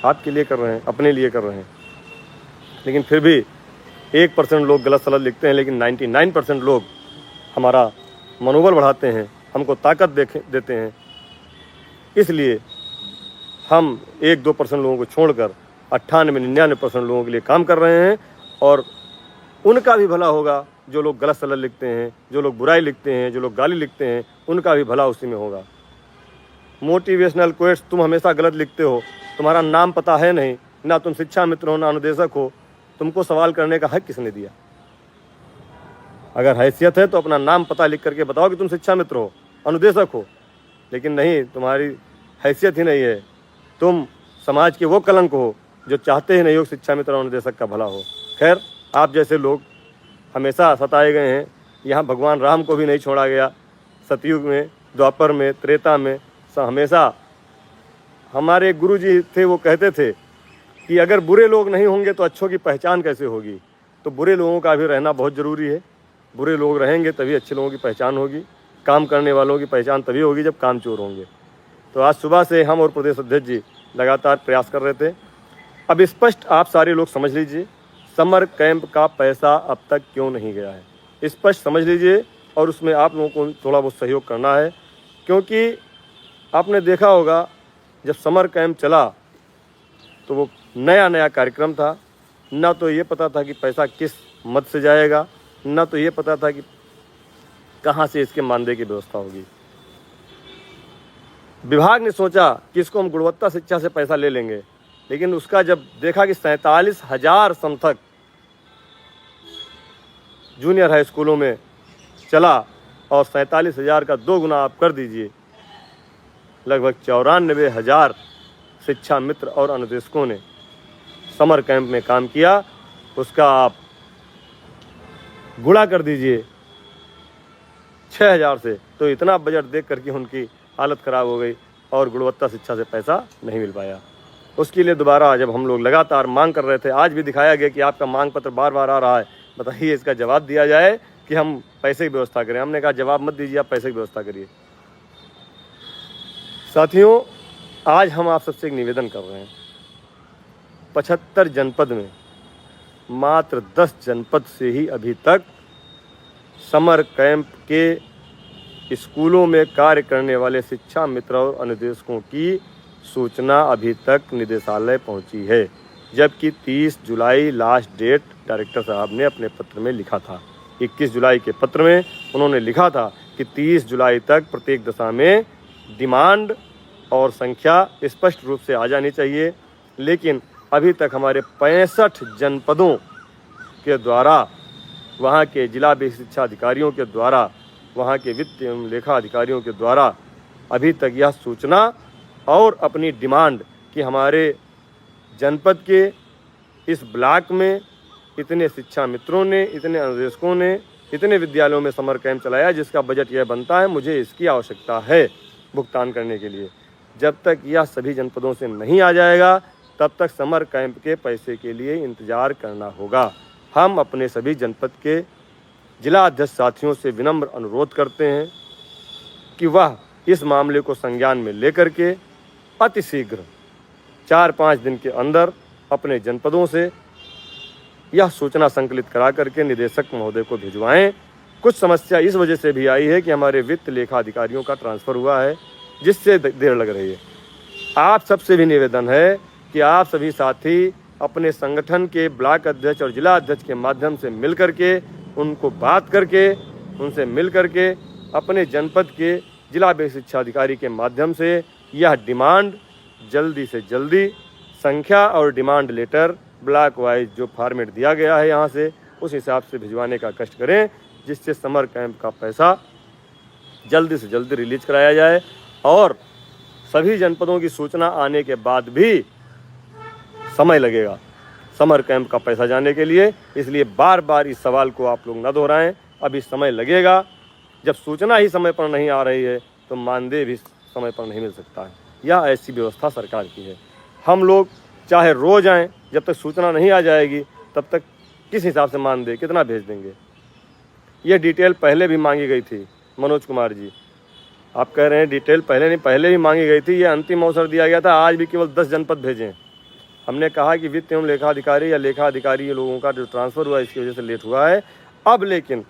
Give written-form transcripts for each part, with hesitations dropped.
आपके लिए कर रहे हैं, अपने लिए कर रहे हैं। लेकिन फिर भी 1% लोग गलत सलत लिखते हैं, लेकिन 99% लोग हमारा मनोबल बढ़ाते हैं, हमको ताकत देते हैं। इसलिए हम 1-2% लोगों को छोड़कर 98-99% लोगों के लिए काम कर रहे हैं, और उनका भी भला होगा। जो लोग गलत सलत लिखते हैं, जो लोग बुराई लिखते हैं, जो लोग गाली लिखते हैं, उनका भी भला उसी में होगा। मोटिवेशनल कोट्स तुम हमेशा गलत लिखते हो, तुम्हारा नाम पता है नहीं, ना तुम शिक्षा मित्र हो, ना अनुदेशक हो, तुमको सवाल करने का हक किसने दिया? अगर हैसियत है तो अपना नाम पता लिख करके बताओ कि तुम शिक्षा मित्र हो, अनुदेशक हो। लेकिन नहीं, तुम्हारी हैसियत ही नहीं है, तुम समाज के वो कलंक हो जो चाहते ही नहीं हो शिक्षा मित्र और अनुदेशक का भला हो। खैर, आप जैसे लोग हमेशा सताए गए हैं। यहाँ भगवान राम को भी नहीं छोड़ा गया। सतयुग में, द्वापर में, त्रेता में हमेशा हमारे गुरु जी थे, वो कहते थे कि अगर बुरे लोग नहीं होंगे तो अच्छों की पहचान कैसे होगी। तो बुरे लोगों का भी रहना बहुत ज़रूरी है। बुरे लोग रहेंगे तभी अच्छे लोगों की पहचान होगी। काम करने वालों की पहचान तभी होगी जब काम चोर होंगे। तो आज सुबह से हम और प्रदेश अध्यक्ष जी लगातार प्रयास कर रहे थे। अब स्पष्ट आप सारे लोग समझ लीजिए, समर कैंप का पैसा अब तक क्यों नहीं गया है, स्पष्ट समझ लीजिए। और उसमें आप लोगों को थोड़ा बहुत सहयोग करना है, क्योंकि आपने देखा होगा जब समर कैंप चला तो वो नया कार्यक्रम था। ना तो ये पता था कि पैसा किस मद से जाएगा, ना तो ये पता था कि कहाँ से इसके मानदेय की व्यवस्था होगी। विभाग ने सोचा कि इसको हम गुणवत्ता शिक्षा से पैसा ले लेंगे, लेकिन उसका जब देखा कि 47,000 समर्थक जूनियर हाई स्कूलों में चला और 47,000 का 2 गुना आप कर दीजिए, लगभग 94,000 शिक्षा मित्र और अनुदेशकों ने समर कैंप में काम किया। उसका आप गुणा कर दीजिए 6,000 से, तो इतना बजट देख करके उनकी हालत ख़राब हो गई और गुणवत्ता शिक्षा से पैसा नहीं मिल पाया। उसके लिए दोबारा जब हम लोग लगातार मांग कर रहे थे, आज भी दिखाया गया कि आपका मांग पत्र बार बार आ रहा है, बताइए इसका जवाब दिया जाए कि हम पैसे की व्यवस्था करें। हमने कहा जवाब मत दीजिए, आप पैसे की व्यवस्था करिए। साथियों, आज हम आप सबसे एक निवेदन कर रहे हैं। 75 जनपद में मात्र 10 जनपद से ही अभी तक समर कैंप के स्कूलों में कार्य करने वाले शिक्षा मित्र और अनुदेशकों की सूचना अभी तक निदेशालय पहुंची है, जबकि 30 जुलाई लास्ट डेट डायरेक्टर साहब ने अपने पत्र में लिखा था। 21 जुलाई के पत्र में उन्होंने लिखा था कि 30 जुलाई तक प्रत्येक दशा में डिमांड और संख्या स्पष्ट रूप से आ जानी चाहिए। लेकिन अभी तक हमारे 65 जनपदों के द्वारा, वहाँ के जिला शिक्षा अधिकारियों के द्वारा, वहाँ के वित्त एवं लेखा अधिकारियों के द्वारा अभी तक यह सूचना और अपनी डिमांड कि हमारे जनपद के इस ब्लॉक में इतने शिक्षा मित्रों ने, इतने अनुदेशकों ने, इतने विद्यालयों में समर कैंप चलाया जिसका बजट यह बनता है, मुझे इसकी आवश्यकता है भुगतान करने के लिए। जब तक यह सभी जनपदों से नहीं आ जाएगा तब तक समर कैंप के पैसे के लिए इंतज़ार करना होगा। हम अपने सभी जनपद के जिला अध्यक्ष साथियों से विनम्र अनुरोध करते हैं कि वह इस मामले को संज्ञान में लेकर के अतिशीघ्र 4-5 दिन के अंदर अपने जनपदों से यह सूचना संकलित करा करके निदेशक महोदय को भिजवाएं। कुछ समस्या इस वजह से भी आई है कि हमारे वित्त लेखा अधिकारियों का ट्रांसफ़र हुआ है, जिससे देर लग रही है। आप सबसे भी निवेदन है कि आप सभी साथी अपने संगठन के ब्लॉक अध्यक्ष और जिला अध्यक्ष के माध्यम से मिल करके, उनको बात करके, उनसे मिल करके अपने जनपद के जिला शिक्षा अधिकारी के माध्यम से यह डिमांड जल्दी से जल्दी संख्या और डिमांड लेटर ब्लॉक वाइज जो फॉर्मेट दिया गया है यहाँ से, उस हिसाब से भिजवाने का कष्ट करें, जिससे समर कैंप का पैसा जल्दी से जल्दी रिलीज कराया जाए। और सभी जनपदों की सूचना आने के बाद भी समय लगेगा समर कैंप का पैसा जाने के लिए, इसलिए बार बार इस सवाल को आप लोग न दोहराएं। अभी समय लगेगा। जब सूचना ही समय पर नहीं आ रही है तो मानदेय भी समय पर नहीं मिल सकता है। यह ऐसी व्यवस्था सरकार की है। हम लोग चाहे रोज आएँ, जब तक सूचना नहीं आ जाएगी तब तक किस हिसाब से मानदेय कितना भेज देंगे। ये डिटेल पहले भी मांगी गई थी। मनोज कुमार जी, आप कह रहे हैं डिटेल पहले नहीं, पहले भी मांगी गई थी। ये अंतिम अवसर दिया गया था, आज भी केवल 10 जनपद भेजें। हमने कहा कि वित्त एवं लेखा अधिकारी या लेखा अधिकारी लोगों का जो ट्रांसफ़र हुआ इसकी वजह से लेट हुआ है। अब लेकिन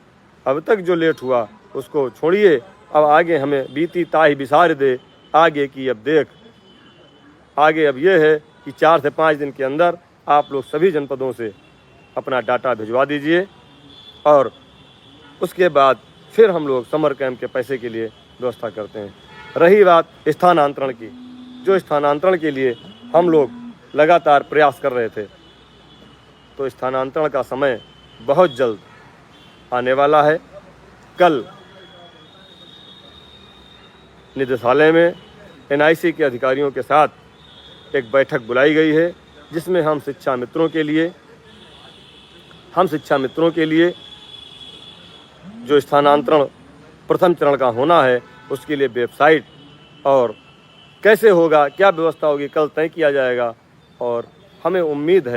अब तक जो लेट हुआ उसको छोड़िए, अब आगे हमें बीती ताही बिसार दे, आगे की अब देख। आगे अब ये है कि 4 से 5 दिन के अंदर आप लोग सभी जनपदों से अपना डाटा भिजवा दीजिए और उसके बाद फिर हम लोग समर कैंप के पैसे के लिए व्यवस्था करते हैं। रही बात स्थानांतरण की, जो स्थानांतरण के लिए हम लोग लगातार प्रयास कर रहे थे, तो स्थानांतरण का समय बहुत जल्द आने वाला है। कल निदेशालय में NIC के अधिकारियों के साथ एक बैठक बुलाई गई है, जिसमें हम शिक्षा मित्रों के लिए जो स्थानांतरण प्रथम चरण का होना है उसके लिए वेबसाइट और कैसे होगा, क्या व्यवस्था होगी, कल तय किया जाएगा। और हमें उम्मीद है